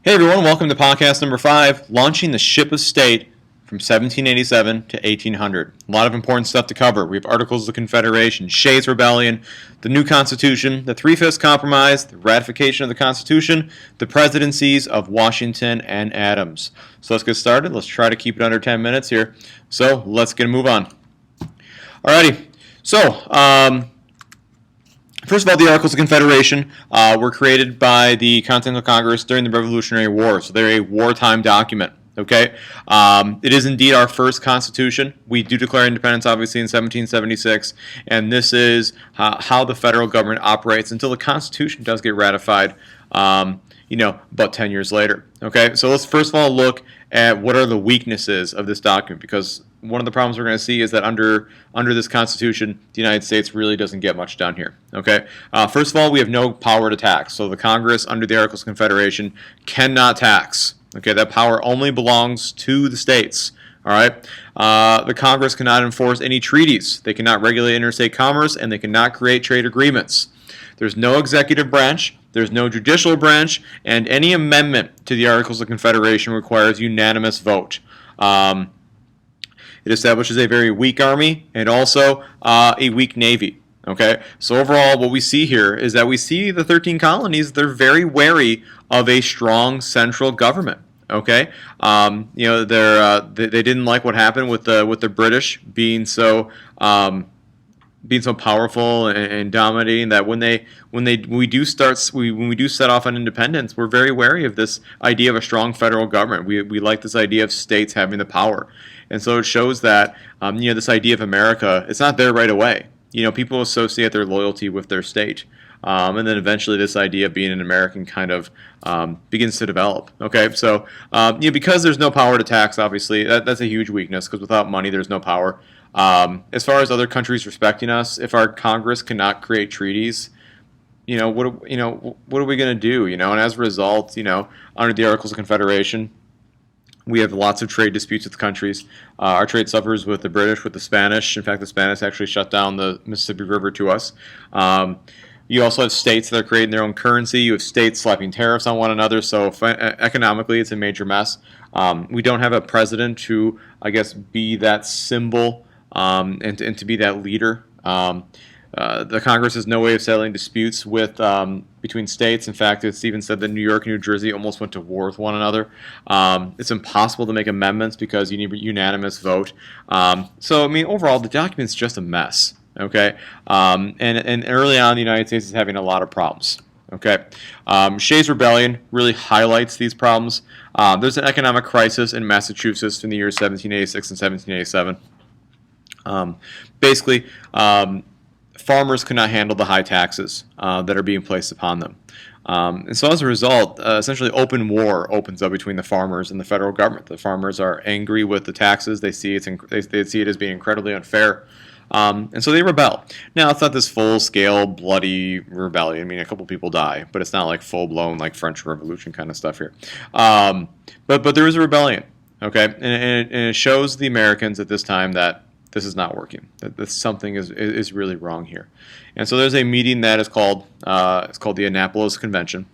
Hey everyone, welcome to podcast number 5, Launching the Ship of State from 1787 to 1800. A lot of important stuff to cover. We have Articles of the Confederation, Shays' Rebellion, the new Constitution, the Three-Fifths Compromise, the ratification of the Constitution, the presidencies of Washington and Adams. So let's get started. Let's try to keep it under 10 minutes here. So let's get a move on. Alrighty. So, first of all, the Articles of Confederation were created by the Continental Congress during the Revolutionary War, so they're a wartime document. Okay, it is indeed our first Constitution. We do declare independence, obviously, in 1776, and this is how the federal government operates until the Constitution does get ratified. About 10 years later. Okay, so let's first of all look at what are the weaknesses of this document, because one of the problems we're going to see is that under this Constitution, the United States really doesn't get much done here. Okay, first of all, we have no power to tax. So the Congress, under the Articles of Confederation, cannot tax. Okay, that power only belongs to the states. All right, the Congress cannot enforce any treaties. They cannot regulate interstate commerce, and they cannot create trade agreements. There's no executive branch, there's no judicial branch, and any amendment to the Articles of Confederation requires unanimous vote. It establishes a very weak army and also a weak navy. Okay, so overall, what we see here is that we see the 13 colonies, they're very wary of a strong central government. Okay, they didn't like what happened with the British being so powerful and dominating, that when we do set off on independence, we're very wary of this idea of a strong federal government. We like this idea of states having the power, and so it shows that this idea of America, it's not there right away. People associate their loyalty with their state. And then eventually this idea of being an American kind of begins to develop. Okay, so because there's no power to tax, obviously, that's a huge weakness, because without money, there's no power. As far as other countries respecting us, if our Congress cannot create treaties, what are we going to do? And as a result, under the Articles of Confederation, we have lots of trade disputes with countries. Our trade suffers with the British, with the Spanish. In fact, the Spanish actually shut down the Mississippi River to us. You also have states that are creating their own currency. You have states slapping tariffs on one another. So economically, it's a major mess. We don't have a president to, I guess, be that symbol and to be that leader. The Congress has no way of settling disputes between states. In fact, it's even said that New York and New Jersey almost went to war with one another. It's impossible to make amendments because you need a unanimous vote. So, overall, the document's just a mess. Okay, and early on, the United States is having a lot of problems. Okay, Shays' Rebellion really highlights these problems. There's an economic crisis in Massachusetts in the years 1786 and 1787. Basically, farmers could not handle the high taxes that are being placed upon them. And so as a result, essentially open war opens up between the farmers and the federal government. The farmers are angry with the taxes. They see it as being incredibly unfair. And so they rebel. Now, it's not this full-scale, bloody rebellion. A couple people die, but it's not like full-blown, like French Revolution kind of stuff here. But there is a rebellion, okay? And it shows the Americans at this time that this is not working. That something is really wrong here. And so there's a meeting that is called the Annapolis Convention,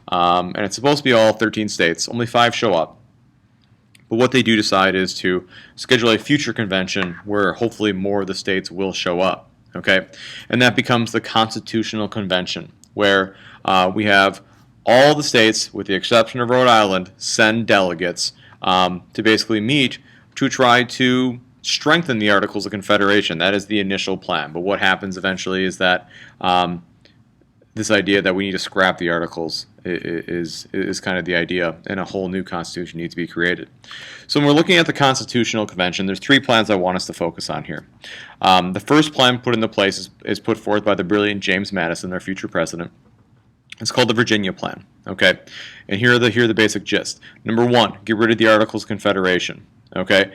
and it's supposed to be all 13 states. Only 5 show up. But what they do decide is to schedule a future convention where hopefully more of the states will show up. Okay, and that becomes the Constitutional Convention, where we have all the states, with the exception of Rhode Island, send delegates to basically meet to try to strengthen the Articles of Confederation. That is the initial plan. But what happens eventually is that this idea that we need to scrap the Articles is kind of the idea, and a whole new Constitution needs to be created. So when we're looking at the Constitutional Convention, there's 3 plans I want us to focus on here. The first plan put into place is put forth by the brilliant James Madison, their future president. It's called the Virginia Plan. Okay, and here are the basic gist. Number 1, get rid of the Articles of Confederation. Okay,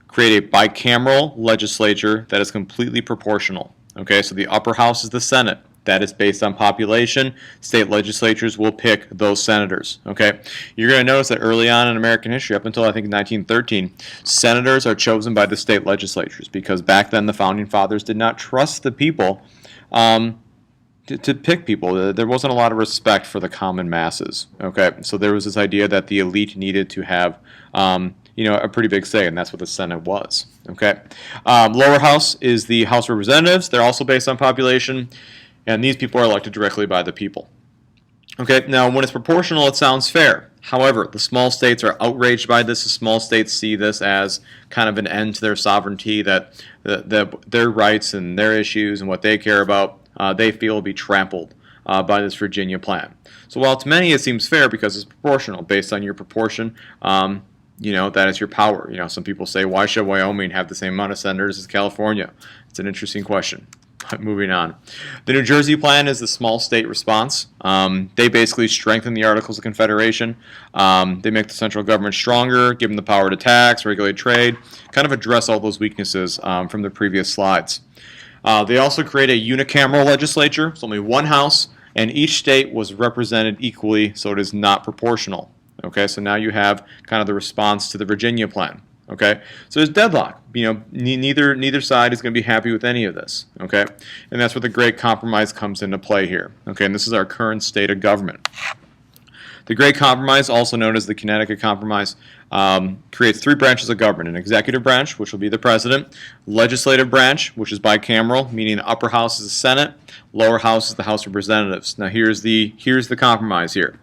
create a bicameral legislature that is completely proportional. Okay, so the upper house is the Senate. That is based on population. State legislatures will pick those senators. Okay, you're going to notice that early on in American history, up until I think 1913, senators are chosen by the state legislatures, because back then the founding fathers did not trust the people to pick people. There wasn't a lot of respect for the common masses. Okay, so there was this idea that the elite needed to have a pretty big say, and that's what the Senate was. Okay, lower house is the House of Representatives. They're also based on population, and these people are elected directly by the people. Okay, now when it's proportional, it sounds fair. However, the small states are outraged by this. The small states see this as kind of an end to their sovereignty, that their rights and their issues and what they care about, they feel will be trampled by this Virginia plan. So while to many it seems fair because it's proportional, based on your proportion, that is your power. Some people say, why should Wyoming have the same amount of senators as California? It's an interesting question. Moving on. The New Jersey plan is the small state response. They basically strengthen the Articles of Confederation. They make the central government stronger, give them the power to tax, regulate trade, kind of address all those weaknesses from the previous slides. They also create a unicameral legislature. It's only one house, and each state was represented equally, so it is not proportional. Okay, so now you have kind of the response to the Virginia plan. Okay, so there's deadlock. Neither side is going to be happy with any of this. Okay, and that's where the Great Compromise comes into play here. Okay, and this is our current state of government. The Great Compromise, also known as the Connecticut Compromise, creates three branches of government: an executive branch, which will be the president; legislative branch, which is bicameral, meaning the upper house is the Senate, lower house is the House of Representatives. Now here's the compromise here.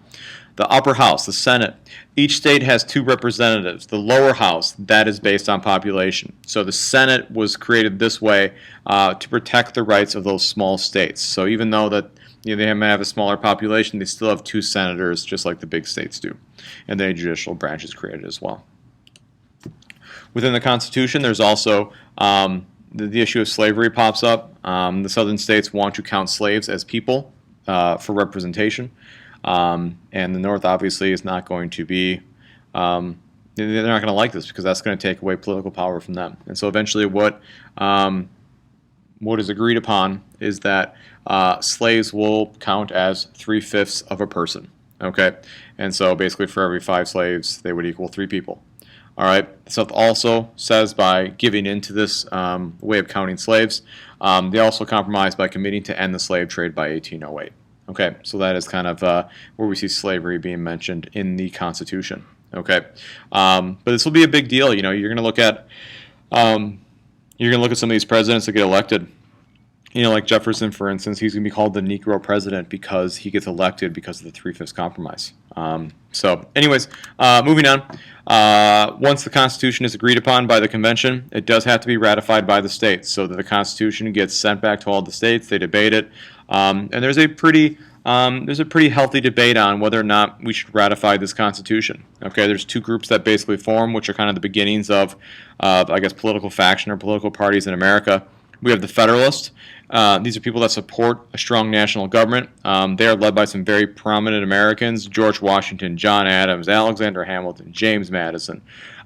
The upper house, the Senate, each state has two representatives. The lower house, that is based on population. So the Senate was created this way to protect the rights of those small states. So even though that they may have a smaller population, they still have two senators, just like the big states do. And then a judicial branch is created as well. Within the Constitution, there's also the issue of slavery pops up. The southern states want to count slaves as people for representation. And the North obviously is not going to be, they're not going to like this because that's going to take away political power from them. And so eventually what is agreed upon is that slaves will count as 3/5 of a person. Okay, and so basically for every 5 slaves, they would equal 3 people. All right, so it also says by giving into this way of counting slaves, they also compromised by committing to end the slave trade by 1808. Okay, so that is kind of where we see slavery being mentioned in the Constitution. Okay, but this will be a big deal. You're going to look at some of these presidents that get elected. Like Jefferson, for instance, he's going to be called the Negro president because he gets elected because of the 3/5 compromise. So, anyways, moving on. Once the Constitution is agreed upon by the convention, it does have to be ratified by the states, so that the Constitution gets sent back to all the states. They debate it, and there's a pretty healthy debate on whether or not we should ratify this Constitution. Okay, there's two groups that basically form, which are kind of the beginnings of, I guess, political faction or political parties in America. We have the Federalists. These are people that support a strong national government. They are led by some very prominent Americans: George Washington, John Adams, Alexander Hamilton, James Madison.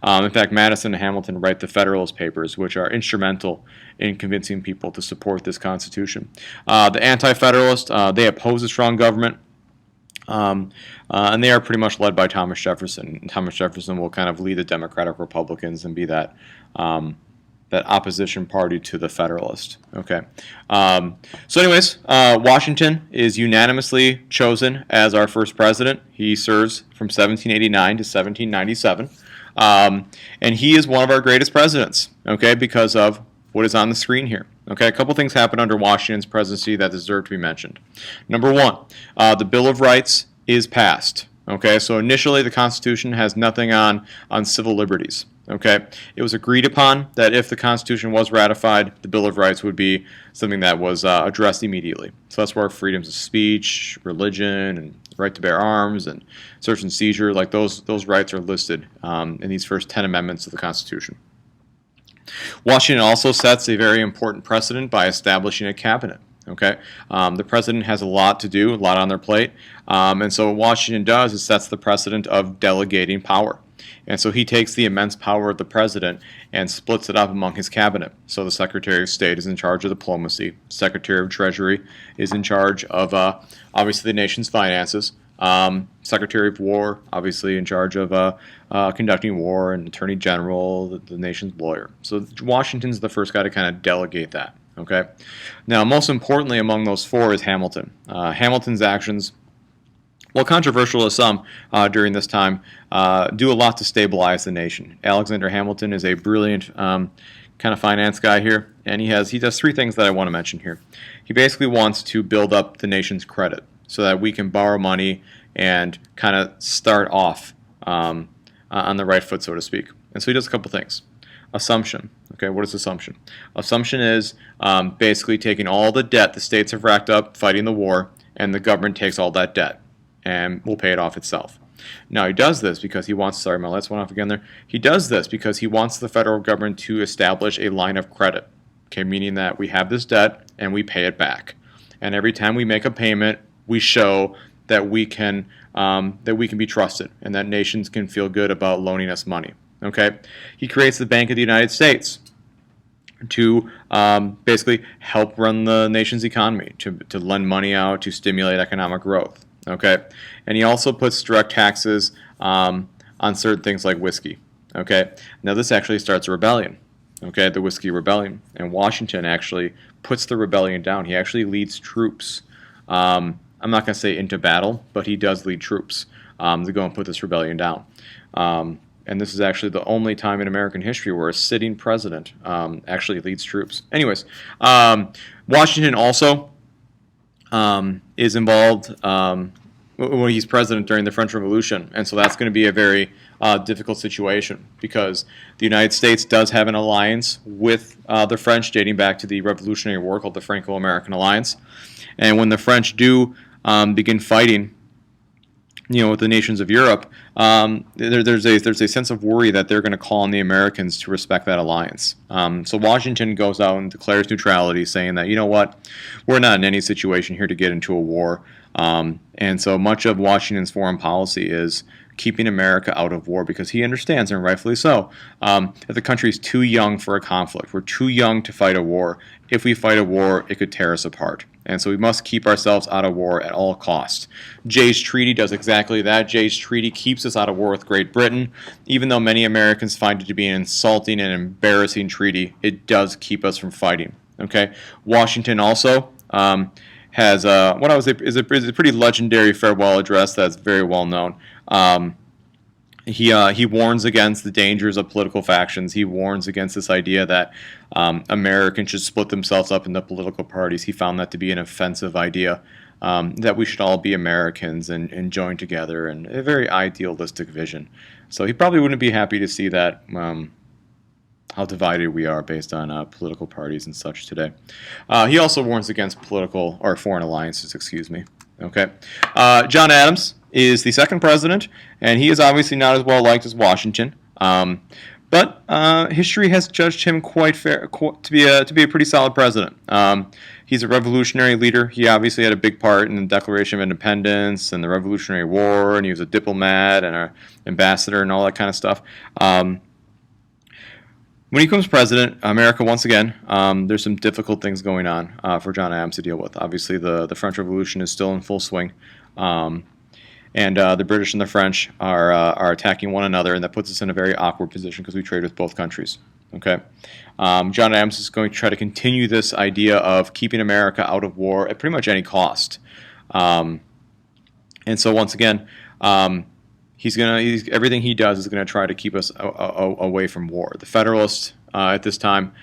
In fact, Madison and Hamilton write the Federalist Papers, which are instrumental in convincing people to support this Constitution. The Anti-Federalists, they oppose a strong government. And they are pretty much led by Thomas Jefferson. Thomas Jefferson will kind of lead the Democratic Republicans and be that opposition party to the Federalist. Okay. So anyways, Washington is unanimously chosen as our first president. He serves from 1789 to 1797. And he is one of our greatest presidents, okay, because of what is on the screen here. Okay, a couple things happened under Washington's presidency that deserve to be mentioned. Number one, the Bill of Rights is passed. Okay, so initially the Constitution has nothing on civil liberties. Okay, it was agreed upon that if the Constitution was ratified, the Bill of Rights would be something that was addressed immediately. So that's where freedoms of speech, religion, and right to bear arms, and search and seizure, like those rights are listed in these first 10 amendments of the Constitution. Washington also sets a very important precedent by establishing a cabinet. Okay, the president has a lot to do, a lot on their plate, and so what Washington does is sets the precedent of delegating power. And so he takes the immense power of the president and splits it up among his cabinet. So the Secretary of State is in charge of diplomacy. Secretary of Treasury is in charge of, obviously, the nation's finances. Secretary of War, obviously, in charge of conducting war, and Attorney General, the nation's lawyer. So Washington's the first guy to kind of delegate that. Okay. Now, most importantly among those four is Hamilton. Hamilton's actions, while controversial as some during this time, do a lot to stabilize the nation. Alexander Hamilton is a brilliant kind of finance guy here, and he does three things that I want to mention here. He basically wants to build up the nation's credit so that we can borrow money and kind of start off on the right foot, so to speak. And so he does a couple things. Assumption. Okay, what is assumption? Assumption is basically taking all the debt the states have racked up fighting the war, and the government takes all that debt and will pay it off itself. Now he does this because he wants, sorry my lights went off again there, he does this because he wants the federal government to establish a line of credit, okay, meaning that we have this debt and we pay it back. And every time we make a payment, we show that we can be trusted and that nations can feel good about loaning us money. Okay, he creates the Bank of the United States to basically help run the nation's economy, to lend money out, to stimulate economic growth. Okay, and he also puts direct taxes on certain things like whiskey. Okay, now this actually starts a rebellion. Okay, the Whiskey Rebellion, and Washington actually puts the rebellion down. He actually leads troops. I'm not going to say into battle, but he does lead troops to go and put this rebellion down. And this is actually the only time in American history where a sitting president actually leads troops. Anyways, Washington also is involved when he's president during the French Revolution, and so that's going to be a very difficult situation because the United States does have an alliance with the French dating back to the Revolutionary War called the Franco-American Alliance. And when the French do begin fighting, with the nations of Europe, there's a sense of worry that they're going to call on the Americans to respect that alliance. So Washington goes out and declares neutrality, saying that, you know what, we're not in any situation here to get into a war. And so much of Washington's foreign policy is keeping America out of war because he understands, and rightfully so, that the country is too young for a conflict. We're too young to fight a war. If we fight a war, it could tear us apart. And so we must keep ourselves out of war at all costs. Jay's Treaty does exactly that. Jay's Treaty keeps us out of war with Great Britain. Even though many Americans find it to be an insulting and embarrassing treaty, it does keep us from fighting. Okay. Washington also has what I would say is a pretty legendary farewell address that's very well known. He warns against the dangers of political factions. He warns against this idea that Americans should split themselves up into political parties. He found that to be an offensive idea, that we should all be Americans and join together, and a very idealistic vision. So he probably wouldn't be happy to see that, how divided we are based on political parties and such today. He also warns against political or foreign alliances, excuse me. Okay, John Adams is the second president, and he is obviously not as well liked as Washington. But history has judged him quite fair to be a pretty solid president. He's a revolutionary leader. He obviously had a big part in the Declaration of Independence and the Revolutionary War, and he was a diplomat and an ambassador and all that kind of stuff. When he becomes president, America, once again, there's some difficult things going on for John Adams to deal with. Obviously, the French Revolution is still in full swing. And the British and the French are attacking one another, and that puts us in a very awkward position because we trade with both countries. Okay, John Adams is going to try to continue this idea of keeping America out of war at pretty much any cost. And so once again, everything he does is going to try to keep us away from war. The Federalists at this time,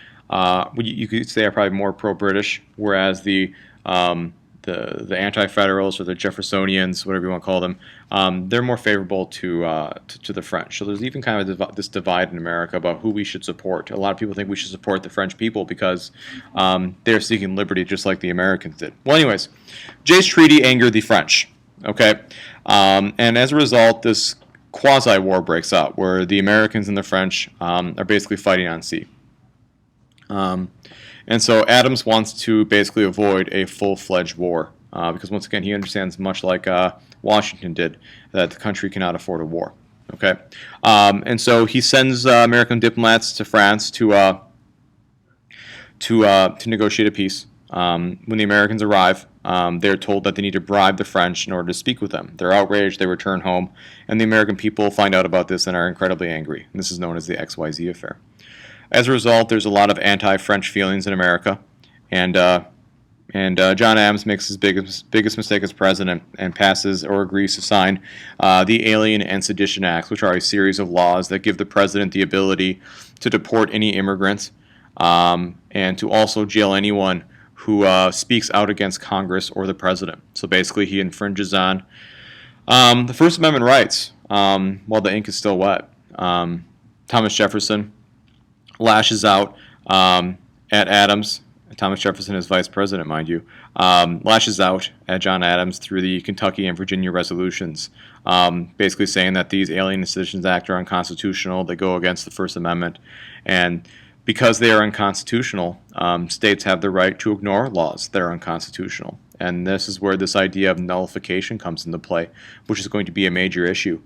you could say, are probably more pro-British, whereas the anti-federals or the Jeffersonians, whatever you want to call them, they're more favorable to the French. So there's even kind of this divide in America about who we should support. A lot of people think we should support the French people because they're seeking liberty just like the Americans did. Well, anyways, Jay's Treaty angered the French. Okay, and as a result, this quasi-war breaks out where the Americans and the French are basically fighting on sea. And so Adams wants to basically avoid a full-fledged war because, once again, he understands, much like Washington did, that the country cannot afford a war. Okay, and so he sends American diplomats to France to negotiate a peace. When the Americans arrive, they're told that they need to bribe the French in order to speak with them. They're outraged, they return home, and the American people find out about this and are incredibly angry. And this is known as the XYZ affair. As a result, there's a lot of anti-French feelings in America, and John Adams makes his biggest mistake as president and passes or agrees to sign the Alien and Sedition Acts, which are a series of laws that give the president the ability to deport any immigrants and to also jail anyone who speaks out against Congress or the president. So basically, he infringes on the First Amendment rights while the ink is still wet. Thomas Jefferson lashes out at Adams. Thomas Jefferson is vice president, mind you, lashes out at John Adams through the Kentucky and Virginia resolutions, basically saying that these Alien and Sedition Acts are unconstitutional, they go against the First Amendment, and because they are unconstitutional, states have the right to ignore laws that are unconstitutional. And this is where this idea of nullification comes into play, which is going to be a major issue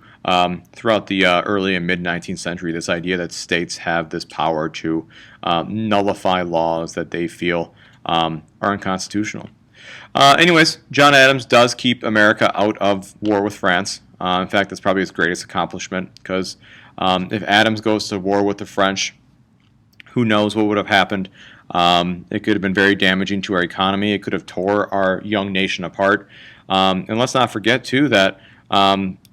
throughout the early and mid-19th century, this idea that states have this power to nullify laws that they feel are unconstitutional. Anyways, John Adams does keep America out of war with France. In fact, that's probably his greatest accomplishment, because if Adams goes to war with the French, who knows what would have happened. It could have been very damaging to our economy. It could have tore our young nation apart. And let's not forget, too, that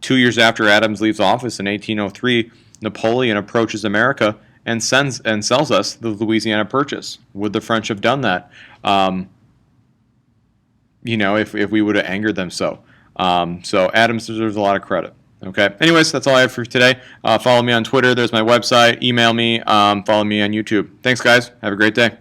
2 years after Adams leaves office in 1803, Napoleon approaches America and sells us the Louisiana Purchase. Would the French have done that? If we would have angered them so. So Adams deserves a lot of credit. Okay. Anyways, that's all I have for today. Follow me on Twitter. There's my website. Email me. Follow me on YouTube. Thanks, guys. Have a great day.